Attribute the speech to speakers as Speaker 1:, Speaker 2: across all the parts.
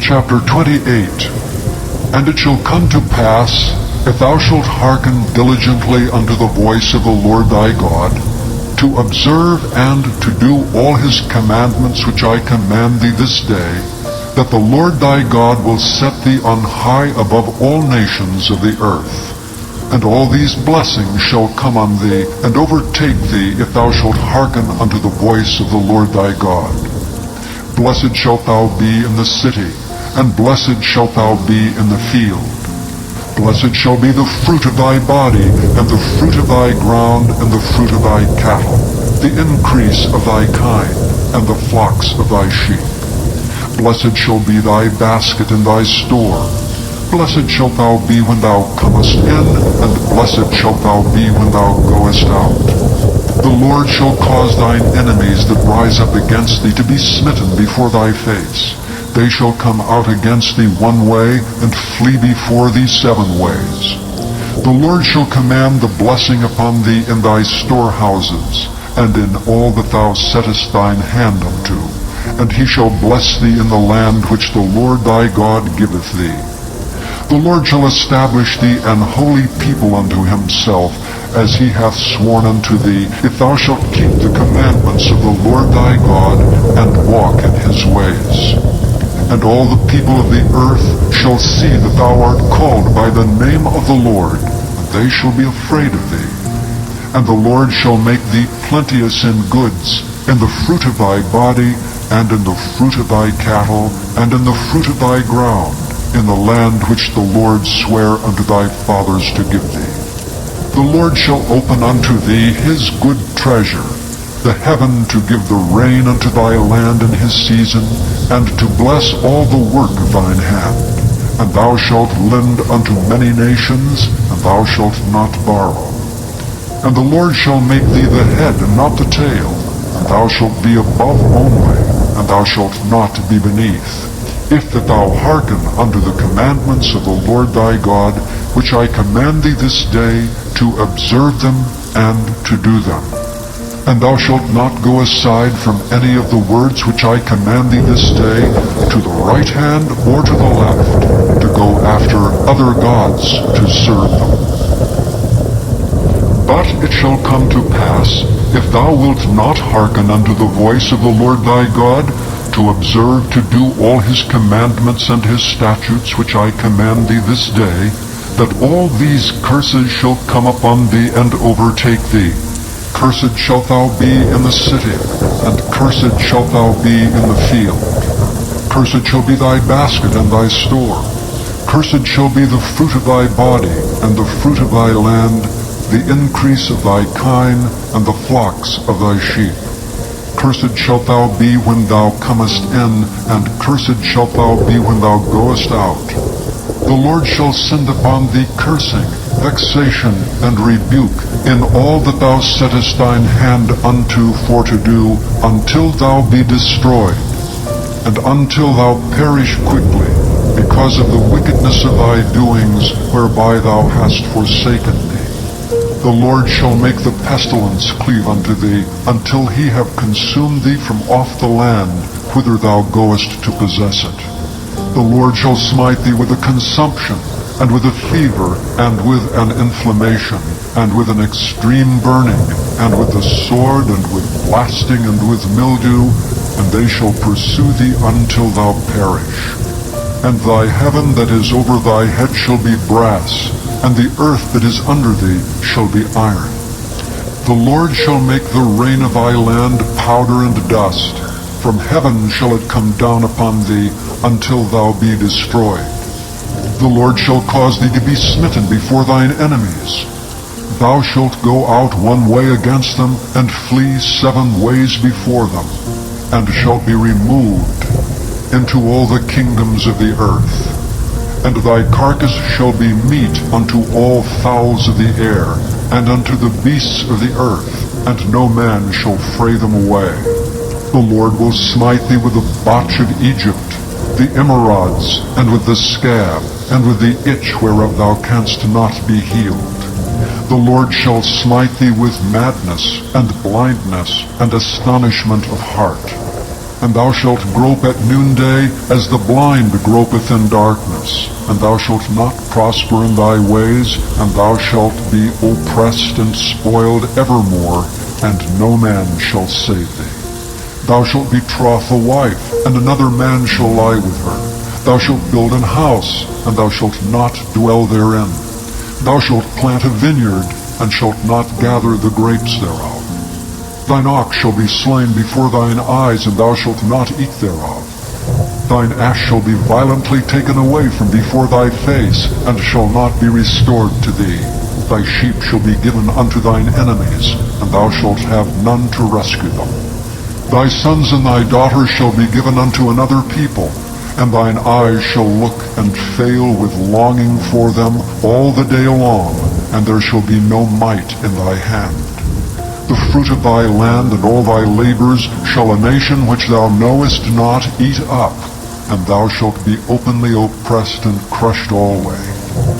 Speaker 1: chapter 28. And it shall come to pass, if thou shalt hearken diligently unto the voice of the Lord thy God, to observe and to do all his commandments which I command thee this day, that the Lord thy God will set thee on high above all nations of the earth. And all these blessings shall come on thee, and overtake thee, if thou shalt hearken unto the voice of the Lord thy God. Blessed shalt thou be in the city, and blessed shalt thou be in the field. Blessed shall be the fruit of thy body, and the fruit of thy ground, and the fruit of thy cattle, the increase of thy kind, and the flocks of thy sheep. Blessed shall be thy basket and thy store. Blessed shalt thou be when thou comest in, and blessed shalt thou be when thou goest out. The Lord shall cause thine enemies that rise up against thee to be smitten before thy face. They shall come out against thee one way, and flee before thee 7 ways. The Lord shall command the blessing upon thee in thy storehouses, and in all that thou settest thine hand unto. And he shall bless thee in the land which the Lord thy God giveth thee. The Lord shall establish thee an holy people unto himself, as he hath sworn unto thee, if thou shalt keep the commandments of the Lord thy God, and walk in his ways. And all the people of the earth shall see that thou art called by the name of the Lord, and they shall be afraid of thee. And the Lord shall make thee plenteous in goods, in the fruit of thy body, and in the fruit of thy cattle, and in the fruit of thy ground, in the land which the Lord sware unto thy fathers to give thee. The Lord shall open unto thee his good treasure, the heaven to give the rain unto thy land in his season, and to bless all the work of thine hand. And thou shalt lend unto many nations, and thou shalt not borrow. And the Lord shall make thee the head and not the tail, and thou shalt be above only, and thou shalt not be beneath. If that thou hearken unto the commandments of the Lord thy God, which I command thee this day, to observe them and to do them. And thou shalt not go aside from any of the words which I command thee this day, to the right hand or to the left, to go after other gods to serve them. But it shall come to pass, if thou wilt not hearken unto the voice of the Lord thy God, to observe to do all his commandments and his statutes which I command thee this day, that all these curses shall come upon thee and overtake thee. Cursed shalt thou be in the city, and cursed shalt thou be in the field. Cursed shall be thy basket and thy store. Cursed shall be the fruit of thy body, and the fruit of thy land, the increase of thy kine, and the flocks of thy sheep. Cursed shalt thou be when thou comest in, and cursed shalt thou be when thou goest out. The Lord shall send upon thee cursing, vexation, and rebuke, in all that thou settest thine hand unto for to do, until thou be destroyed, and until thou perish quickly, because of the wickedness of thy doings, whereby thou hast forsaken me. The Lord shall make the pestilence cleave unto thee, until he have consumed thee from off the land, whither thou goest to possess it. The Lord shall smite thee with a consumption, and with a fever, and with an inflammation, and with an extreme burning, and with the sword, and with blasting, and with mildew, and they shall pursue thee until thou perish. And thy heaven that is over thy head shall be brass, and the earth that is under thee shall be iron. The Lord shall make the rain of thy land powder and dust. From heaven shall it come down upon thee, until thou be destroyed. The Lord shall cause thee to be smitten before thine enemies. Thou shalt go out one way against them, and flee 7 ways before them, and shalt be removed into all the kingdoms of the earth. And thy carcass shall be meat unto all fowls of the air, and unto the beasts of the earth, and no man shall fray them away. The Lord will smite thee with the botch of Egypt, the emerods, and with the scab, and with the itch whereof thou canst not be healed. The Lord shall smite thee with madness, and blindness, and astonishment of heart. And thou shalt grope at noonday as the blind gropeth in darkness. And thou shalt not prosper in thy ways, and thou shalt be oppressed and spoiled evermore, and no man shall save thee. Thou shalt betroth a wife, and another man shall lie with her. Thou shalt build an house, and thou shalt not dwell therein. Thou shalt plant a vineyard, and shalt not gather the grapes thereof. Thine ox shall be slain before thine eyes, and thou shalt not eat thereof. Thine ass shall be violently taken away from before thy face, and shall not be restored to thee. Thy sheep shall be given unto thine enemies, and thou shalt have none to rescue them. Thy sons and thy daughters shall be given unto another people, and thine eyes shall look and fail with longing for them all the day long, and there shall be no might in thy hand. The fruit of thy land and all thy labors shall a nation which thou knowest not eat up, and thou shalt be openly oppressed and crushed alway,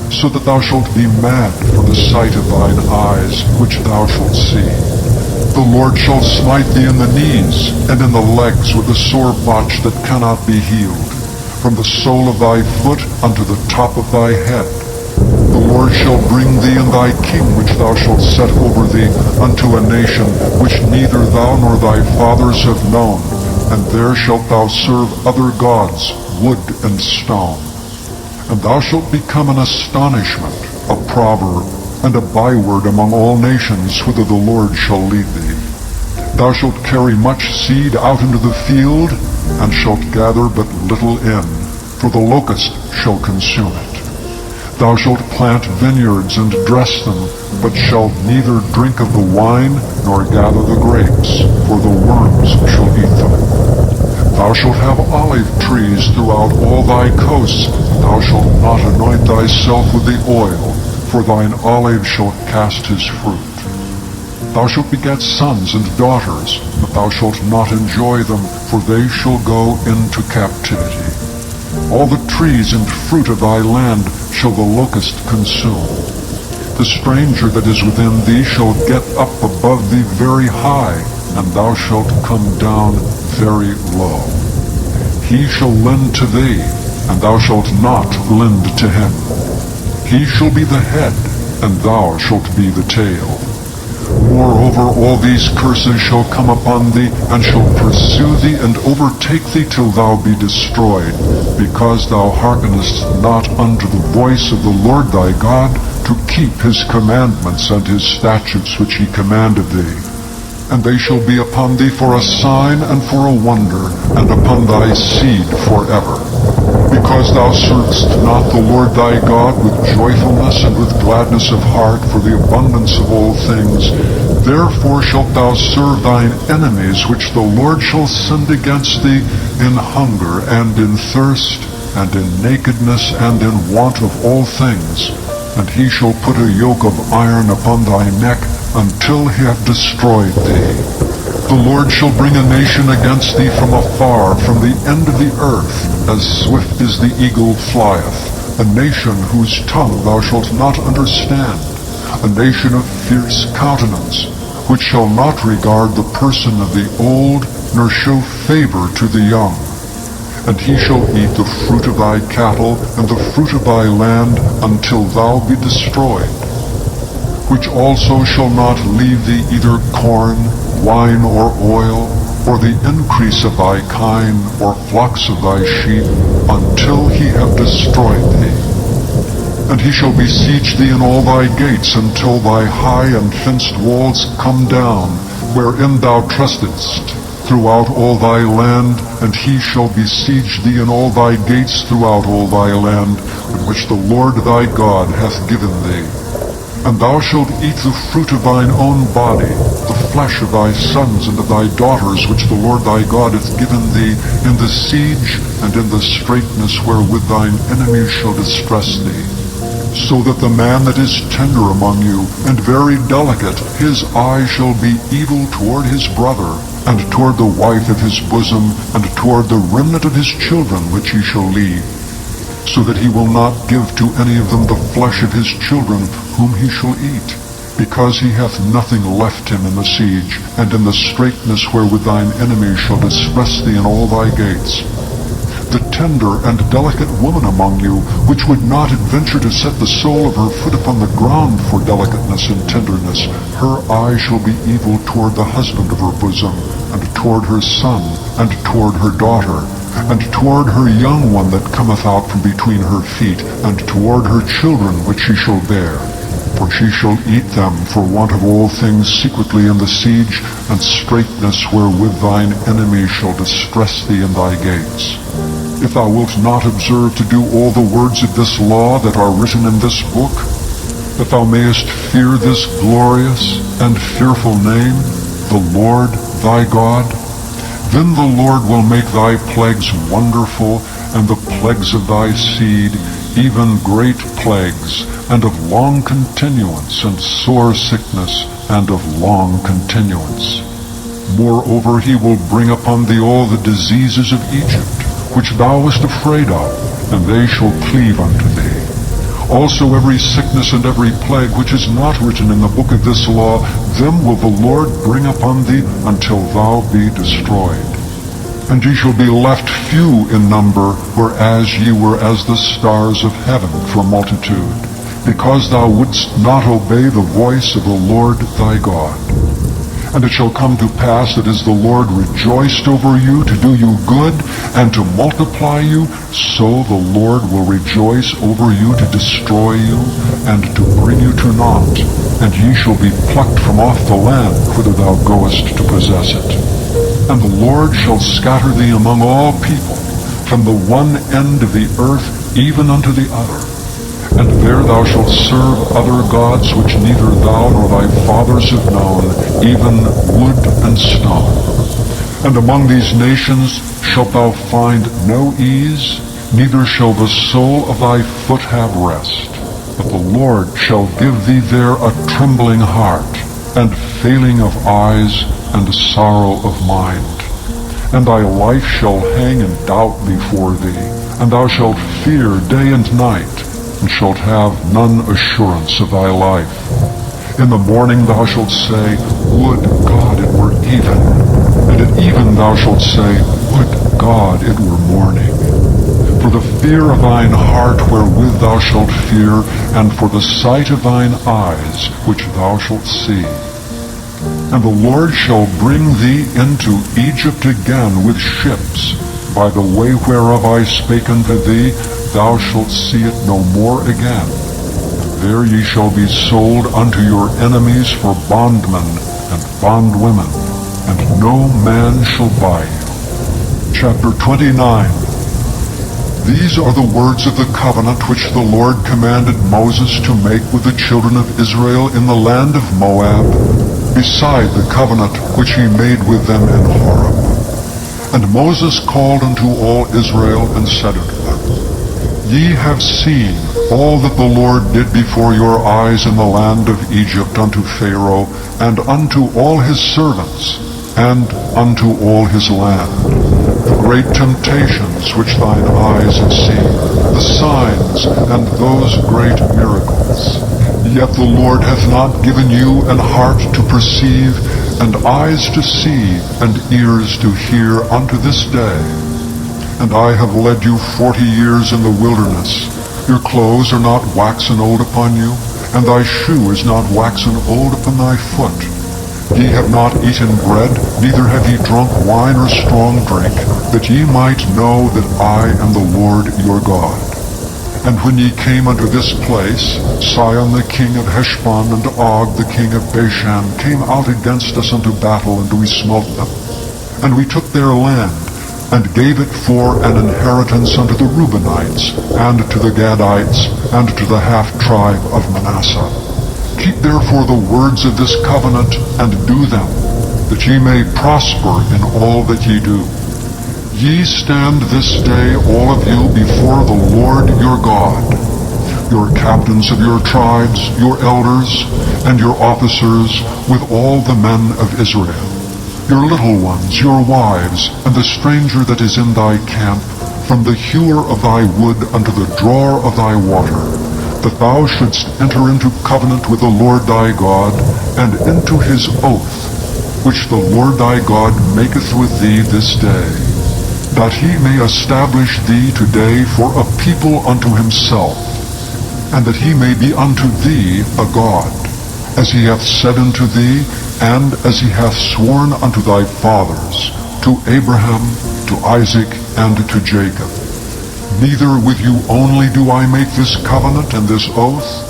Speaker 1: so that thou shalt be mad for the sight of thine eyes, which thou shalt see. The Lord shall smite thee in the knees, and in the legs with a sore botch that cannot be healed, from the sole of thy foot unto the top of thy head. The Lord shall bring thee and thy king which thou shalt set over thee unto a nation which neither thou nor thy fathers have known, and there shalt thou serve other gods, wood and stone. And thou shalt become an astonishment, a proverb, and a byword among all nations, whither the Lord shall lead thee. Thou shalt carry much seed out into the field, and shalt gather but little in, for the locust shall consume it. Thou shalt plant vineyards and dress them, but shalt neither drink of the wine nor gather the grapes, for the worms shall eat them. Thou shalt have olive trees throughout all thy coasts, and thou shalt not anoint thyself with the oil, for thine olive shall cast his fruit. Thou shalt beget sons and daughters, but thou shalt not enjoy them, for they shall go into captivity. All the trees and fruit of thy land shall the locust consume. The stranger that is within thee shall get up above thee very high, and thou shalt come down very low. He shall lend to thee, and thou shalt not lend to him. He shall be the head, and thou shalt be the tail. Moreover, all these curses shall come upon thee, and shall pursue thee, and overtake thee till thou be destroyed, because thou hearkenest not unto the voice of the Lord thy God, to keep his commandments and his statutes which he commanded thee. And they shall be upon thee for a sign and for a wonder, and upon thy seed forever. Because thou servest not the Lord thy God with joyfulness and with gladness of heart for the abundance of all things, therefore shalt thou serve thine enemies, which the Lord shall send against thee in hunger and in thirst, and in nakedness and in want of all things. And he shall put a yoke of iron upon thy neck until he have destroyed thee. The Lord shall bring a nation against thee from afar, from the end of the earth, as swift as the eagle flieth, a nation whose tongue thou shalt not understand, a nation of fierce countenance, which shall not regard the person of the old, nor show favor to the young. And he shall eat the fruit of thy cattle, and the fruit of thy land, until thou be destroyed. Which also shall not leave thee either corn, wine, or oil, or the increase of thy kine, or flocks of thy sheep, until he have destroyed thee. And he shall besiege thee in all thy gates, until thy high and fenced walls come down, wherein thou trustedst, throughout all thy land, and he shall besiege thee in all thy gates throughout all thy land, in which the Lord thy God hath given thee. And thou shalt eat the fruit of thine own body, the flesh of thy sons and of thy daughters, which the Lord thy God hath given thee, in the siege and in the straitness wherewith thine enemies shall distress thee. So that the man that is tender among you, and very delicate, his eye shall be evil toward his brother, and toward the wife of his bosom, and toward the remnant of his children which he shall leave, so that he will not give to any of them the flesh of his children whom he shall eat. because he hath nothing left him in the siege, and in the straitness wherewith thine enemies shall distress thee in all thy gates. The tender and delicate woman among you, which would not adventure to set the sole of her foot upon the ground for delicateness and tenderness, her eye shall be evil toward the husband of her bosom, and toward her son, and toward her daughter, and toward her young one that cometh out from between her feet, and toward her children which she shall bear. For she shall eat them for want of all things secretly in the siege, and straitness wherewith thine enemies shall distress thee in thy gates. If thou wilt not observe to do all the words of this law that are written in this book, that thou mayest fear this glorious and fearful name, the Lord thy God, then the Lord will make thy plagues wonderful, and the plagues of thy seed, even great plagues, and of long continuance, and sore sickness, and of long continuance. Moreover, he will bring upon thee all the diseases of Egypt, which thou wast afraid of, and they shall cleave unto thee. Also every sickness and every plague which is not written in the book of this law, them will the Lord bring upon thee until thou be destroyed. And ye shall be left few in number, whereas ye were as the stars of heaven for multitude, because thou wouldst not obey the voice of the Lord thy God. And it shall come to pass that as the Lord rejoiced over you to do you good and to multiply you, so the Lord will rejoice over you to destroy you and to bring you to naught, and ye shall be plucked from off the land whither thou goest to possess it. And the Lord shall scatter thee among all people, from the one end of the earth even unto the other. And there thou shalt serve other gods which neither thou nor thy fathers have known, even wood and stone. And among these nations shalt thou find no ease, neither shall the sole of thy foot have rest. But the Lord shall give thee there a trembling heart, and failing of eyes, and sorrow of mind. And thy life shall hang in doubt before thee, and thou shalt fear day and night, and shalt have none assurance of thy life. In the morning thou shalt say, Would God it were even. And at even thou shalt say, Would God it were morning. For the fear of thine heart wherewith thou shalt fear, and for the sight of thine eyes which thou shalt see. And the Lord shall bring thee into Egypt again with ships, by the way whereof I spake unto thee, thou shalt see it no more again. There ye shall be sold unto your enemies for bondmen and bondwomen, and no man shall buy you. Chapter 29. These are the words of the covenant which the Lord commanded Moses to make with the children of Israel in the land of Moab, beside the covenant which he made with them in Horeb. And Moses called unto all Israel, and said unto them, Ye have seen all that the Lord did before your eyes in the land of Egypt unto Pharaoh, and unto all his servants, and unto all his land, the great temptations which thine eyes have seen, the signs, and those great miracles. Yet the Lord hath not given you an heart to perceive, and eyes to see, and ears to hear unto this day. And I have led you 40 years in the wilderness. Your clothes are not waxen old upon you, and thy shoe is not waxen old upon thy foot. Ye have not eaten bread, neither have ye drunk wine or strong drink, that ye might know that I am the Lord your God. And when ye came unto this place, Sihon the king of Heshbon and Og the king of Bashan came out against us unto battle, and we smote them. And we took their land, and gave it for an inheritance unto the Reubenites, and to the Gadites, and to the half-tribe of Manasseh. Keep therefore the words of this covenant, and do them, that ye may prosper in all that ye do. Ye stand this day, all of you, before the Lord your God, your captains of your tribes, your elders, and your officers, with all the men of Israel, your little ones, your wives, and the stranger that is in thy camp, from the hewer of thy wood unto the drawer of thy water, that thou shouldst enter into covenant with the Lord thy God, and into his oath, which the Lord thy God maketh with thee this day, that he may establish thee today for a people unto himself, and that he may be unto thee a God, as he hath said unto thee, and as he hath sworn unto thy fathers, to Abraham, to Isaac, and to Jacob. Neither with you only do I make this covenant and this oath,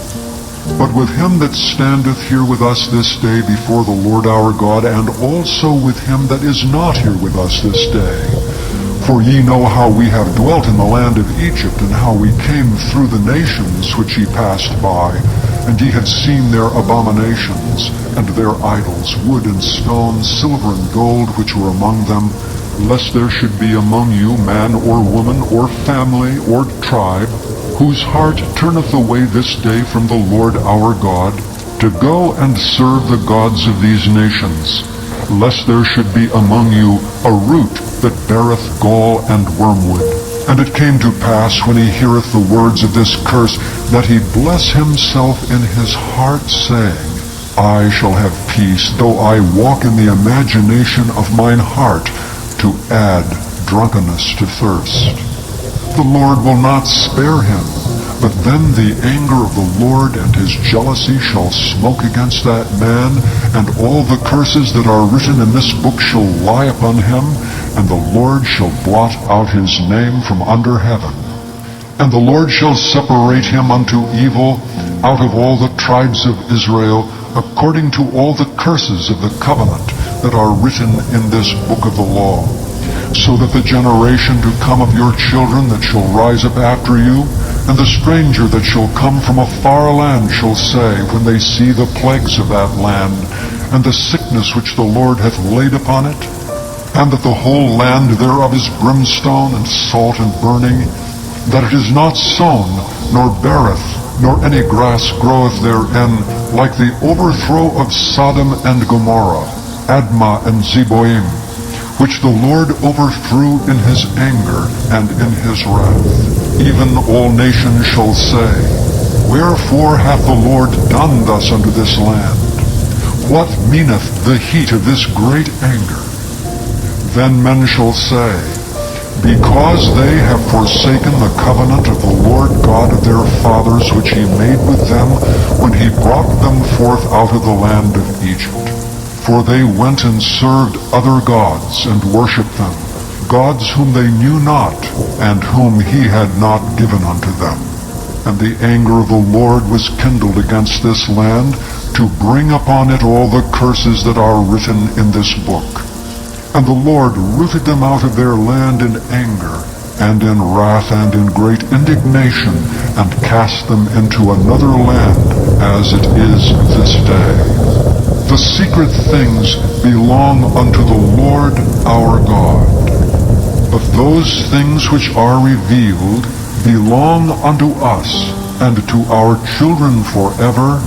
Speaker 1: but with him that standeth here with us this day before the Lord our God, and also with him that is not here with us this day. For ye know how we have dwelt in the land of Egypt, and how we came through the nations which ye passed by, and ye have seen their abominations, and their idols, wood and stone, silver and gold, which were among them, lest there should be among you man or woman or family or tribe, whose heart turneth away this day from the Lord our God, to go and serve the gods of these nations, lest there should be among you a root that beareth gall and wormwood. And it came to pass, when he heareth the words of this curse, that he bless himself in his heart, saying, I shall have peace, though I walk in the imagination of mine heart, to add drunkenness to thirst. The Lord will not spare him, but then the anger of the Lord and his jealousy shall smoke against that man, and all the curses that are written in this book shall lie upon him, and the Lord shall blot out his name from under heaven. And the Lord shall separate him unto evil out of all the tribes of Israel, according to all the curses of the covenant that are written in this book of the law, so that the generation to come of your children that shall rise up after you, and the stranger that shall come from a far land shall say, when they see the plagues of that land, and the sickness which the Lord hath laid upon it, and that the whole land thereof is brimstone and salt and burning, that it is not sown, nor beareth, nor any grass groweth therein, like the overthrow of Sodom and Gomorrah, Admah and Zeboim, which the Lord overthrew in his anger and in his wrath. Even all nations shall say, Wherefore hath the Lord done thus unto this land? What meaneth the heat of this great anger? Then men shall say, Because they have forsaken the covenant of the Lord God of their fathers, which he made with them when he brought them forth out of the land of Egypt. For they went and served other gods, and worshipped them, gods whom they knew not, and whom he had not given unto them. And the anger of the Lord was kindled against this land, to bring upon it all the curses that are written in this book. And the Lord rooted them out of their land in anger, and in wrath, and in great indignation, and cast them into another land, as it is this day. The secret things belong unto the Lord our God, but those things which are revealed belong unto us, and to our children forever,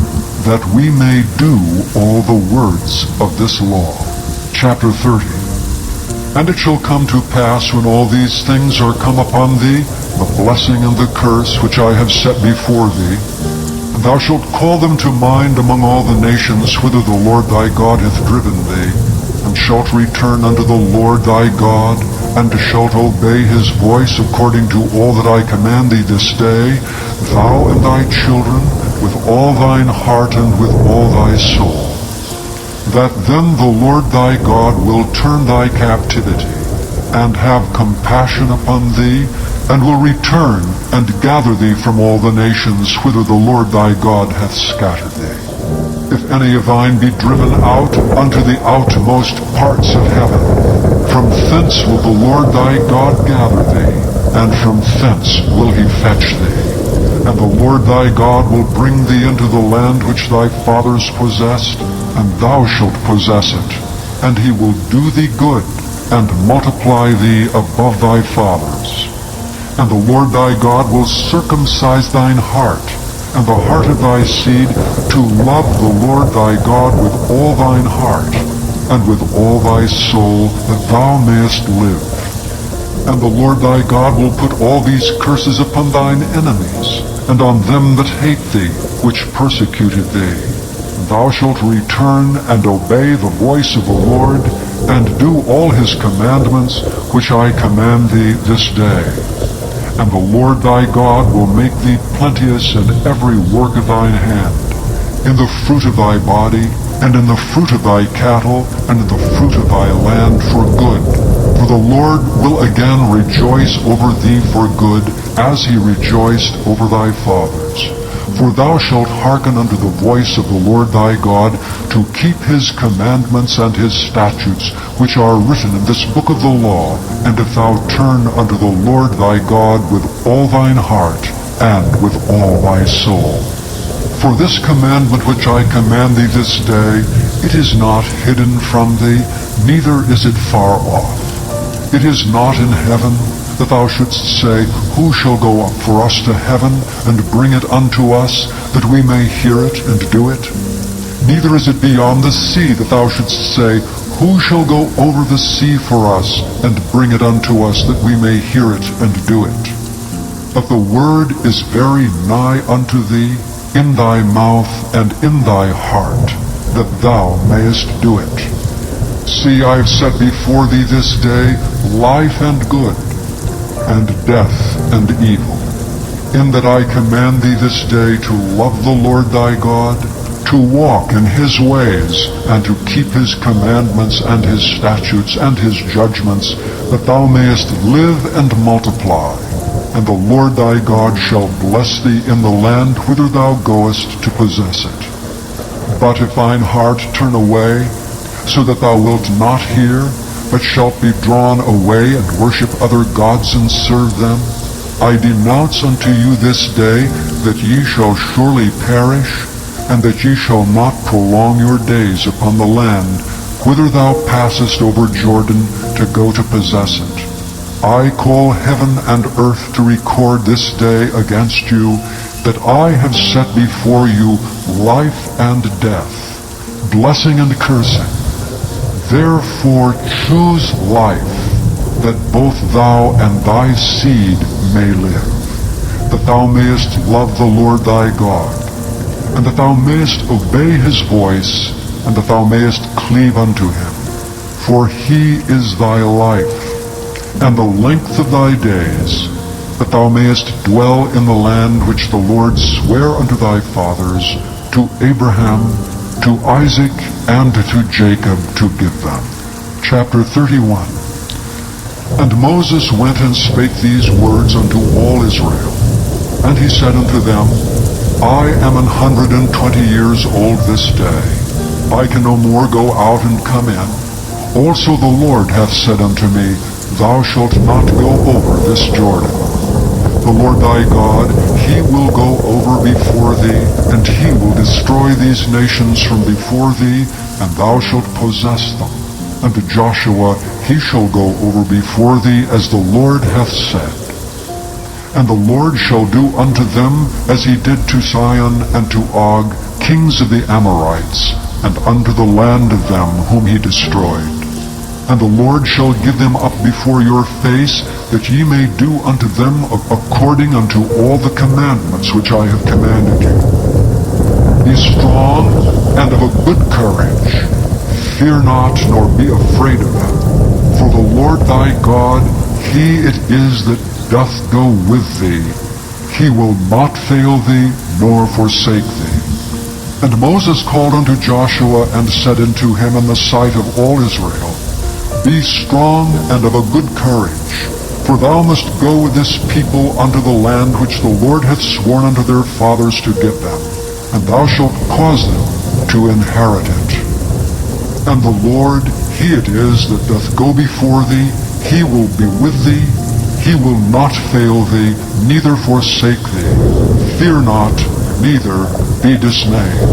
Speaker 1: that we may do all the words of this law. Chapter 30. And it shall come to pass, when all these things are come upon thee, the blessing and the curse which I have set before thee, and thou shalt call them to mind among all the nations whither the Lord thy God hath driven thee, and shalt return unto the Lord thy God, and shalt obey his voice according to all that I command thee this day, thou and thy children, with all thine heart and with all thy soul. That then the Lord thy God will turn thy captivity, and have compassion upon thee, and will return and gather thee from all the nations whither the Lord thy God hath scattered thee. If any of thine be driven out unto the outmost parts of heaven, from thence will the Lord thy God gather thee, and from thence will he fetch thee. And the Lord thy God will bring thee into the land which thy fathers possessed, and thou shalt possess it, and he will do thee good, and multiply thee above thy fathers. And the Lord thy God will circumcise thine heart, and the heart of thy seed, to love the Lord thy God with all thine heart, and with all thy soul, that thou mayest live. And the Lord thy God will put all these curses upon thine enemies, and on them that hate thee, which persecuted thee. And thou shalt return and obey the voice of the Lord, and do all his commandments, which I command thee this day. And the Lord thy God will make thee plenteous in every work of thine hand, in the fruit of thy body, and in the fruit of thy cattle, and in the fruit of thy land for good. For the Lord will again rejoice over thee for good, as he rejoiced over thy fathers. For thou shalt hearken unto the voice of the Lord thy God, to keep his commandments and his statutes, which are written in this book of the law, and if thou turn unto the Lord thy God with all thine heart, and with all thy soul. For this commandment which I command thee this day, it is not hidden from thee, neither is it far off. It is not in heaven, that thou shouldst say, Who shall go up for us to heaven, and bring it unto us, that we may hear it and do it? Neither is it beyond the sea, that thou shouldst say, Who shall go over the sea for us, and bring it unto us, that we may hear it and do it? But the word is very nigh unto thee, in thy mouth and in thy heart, that thou mayest do it. See, I have set before thee this day life and good, and death and evil, in that I command thee this day to love the Lord thy God, to walk in his ways, and to keep his commandments and his statutes and his judgments, that thou mayest live and multiply. And the Lord thy God shall bless thee in the land whither thou goest to possess it. But if thine heart turn away, so that thou wilt not hear, but shalt be drawn away and worship other gods and serve them, I denounce unto you this day that ye shall surely perish, and that ye shall not prolong your days upon the land whither thou passest over Jordan to go to possess it. I call heaven and earth to record this day against you, that I have set before you life and death, blessing and cursing. Therefore choose life, that both thou and thy seed may live, that thou mayest love the Lord thy God, and that thou mayest obey his voice, and that thou mayest cleave unto him. For he is thy life, and the length of thy days, that thou mayest dwell in the land which the Lord sware unto thy fathers, to Abraham, to Isaac, and to Jacob, to give them. Chapter 31. And Moses went and spake these words unto all Israel. And he said unto them, I am 120 years old this day. I can no more go out and come in. Also the Lord hath said unto me, Thou shalt not go over this Jordan. The Lord thy God, he will go over before thee, and he will destroy these nations from before thee, and thou shalt possess them. And to Joshua he shall go over before thee, as the Lord hath said. And the Lord shall do unto them as he did to Sihon and to Og, kings of the Amorites, and unto the land of them whom he destroyed. And the Lord shall give them up before your face, that ye may do unto them according unto all the commandments which I have commanded you. Be strong and of a good courage. Fear not, nor be afraid of them. For the Lord thy God, he it is that doth go with thee. He will not fail thee, nor forsake thee. And Moses called unto Joshua, and said unto him in the sight of all Israel, Be strong and of a good courage, for thou must go with this people unto the land which the Lord hath sworn unto their fathers to give them, and thou shalt cause them to inherit it. And the Lord, he it is that doth go before thee, he will be with thee, he will not fail thee, neither forsake thee. Fear not, neither be dismayed.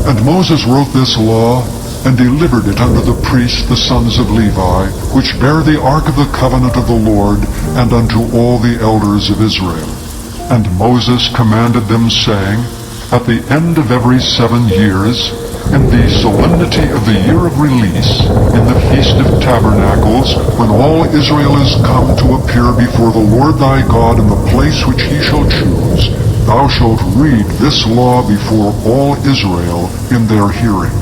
Speaker 1: And Moses wrote this law, and delivered it unto the priests the sons of Levi, which bear the ark of the covenant of the Lord, and unto all the elders of Israel. And Moses commanded them, saying, At the end of every 7 years, in the solemnity of the year of release, in the Feast of Tabernacles, when all Israel is come to appear before the Lord thy God in the place which he shall choose, thou shalt read this law before all Israel in their hearing.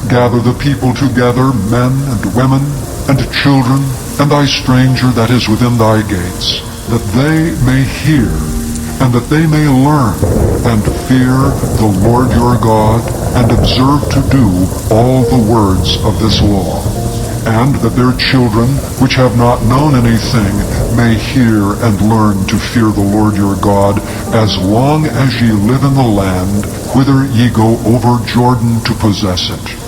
Speaker 1: Gather the people together, men and women, and children, and thy stranger that is within thy gates, that they may hear, and that they may learn, and fear the Lord your God, and observe to do all the words of this law, and that their children, which have not known anything, may hear and learn to fear the Lord your God, as long as ye live in the land, whither ye go over Jordan to possess it.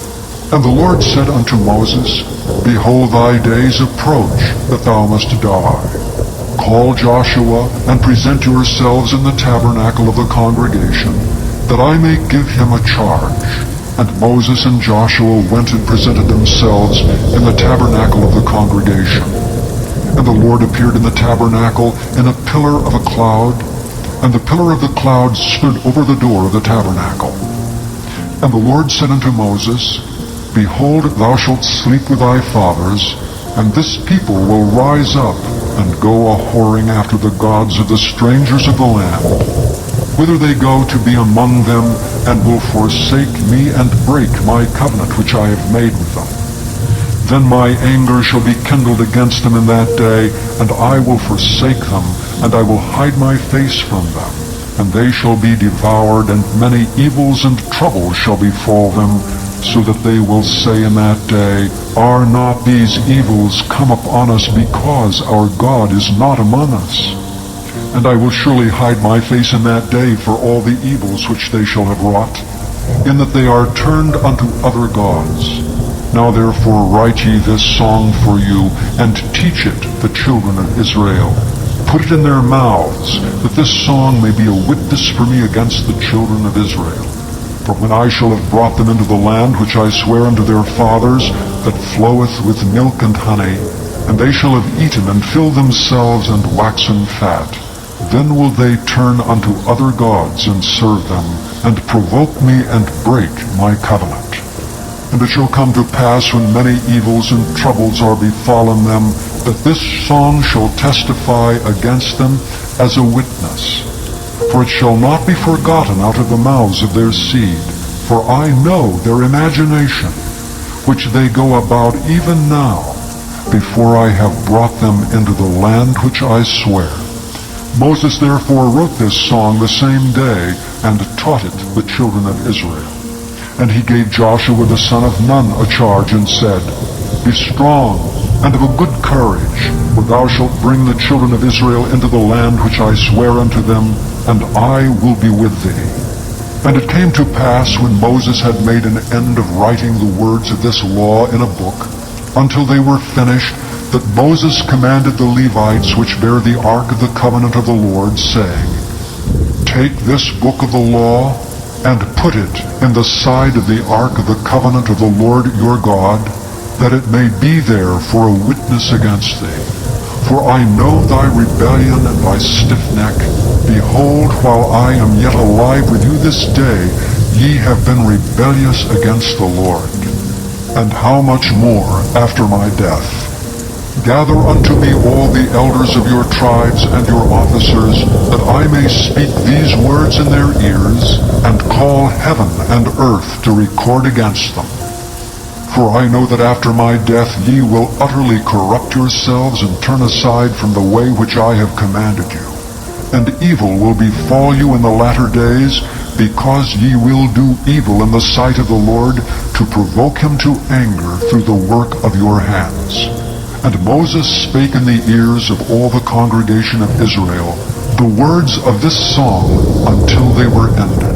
Speaker 1: And the Lord said unto Moses, Behold, thy days approach, that thou must die. Call Joshua, and present yourselves in the tabernacle of the congregation, that I may give him a charge. And Moses and Joshua went and presented themselves in the tabernacle of the congregation. And the Lord appeared in the tabernacle in a pillar of a cloud, and the pillar of the cloud stood over the door of the tabernacle. And the Lord said unto Moses, Behold, thou shalt sleep with thy fathers, and this people will rise up and go a-whoring after the gods of the strangers of the land, whither they go to be among them, and will forsake me and break my covenant which I have made with them. Then my anger shall be kindled against them in that day, and I will forsake them, and I will hide my face from them, and they shall be devoured, and many evils and troubles shall befall them, so that they will say in that day, Are not these evils come upon us because our God is not among us? And I will surely hide my face in that day for all the evils which they shall have wrought, in that they are turned unto other gods. Now therefore write ye this song for you, and teach it the children of Israel. Put it in their mouths, that this song may be a witness for me against the children of Israel. For when I shall have brought them into the land which I swear unto their fathers, that floweth with milk and honey, and they shall have eaten and filled themselves and waxen fat, then will they turn unto other gods and serve them, and provoke me and break my covenant. And it shall come to pass, when many evils and troubles are befallen them, that this song shall testify against them as a witness. For it shall not be forgotten out of the mouths of their seed, for I know their imagination, which they go about even now, before I have brought them into the land which I swear. Moses therefore wrote this song the same day, and taught it the children of Israel. And he gave Joshua the son of Nun a charge, and said, Be strong, and of a good courage, for thou shalt bring the children of Israel into the land which I swear unto them, and I will be with thee. And it came to pass, when Moses had made an end of writing the words of this law in a book, until they were finished, that Moses commanded the Levites which bear the ark of the covenant of the Lord, saying, Take this book of the law, and put it in the side of the ark of the covenant of the Lord your God, that it may be there for a witness against thee. For I know thy rebellion and thy stiff neck. Behold, while I am yet alive with you this day, ye have been rebellious against the Lord. And how much more after my death? Gather unto me all the elders of your tribes and your officers, that I may speak these words in their ears, and call heaven and earth to record against them. For I know that after my death ye will utterly corrupt yourselves, and turn aside from the way which I have commanded you. And evil will befall you in the latter days, because ye will do evil in the sight of the Lord, to provoke him to anger through the work of your hands. And Moses spake in the ears of all the congregation of Israel the words of this song until they were ended.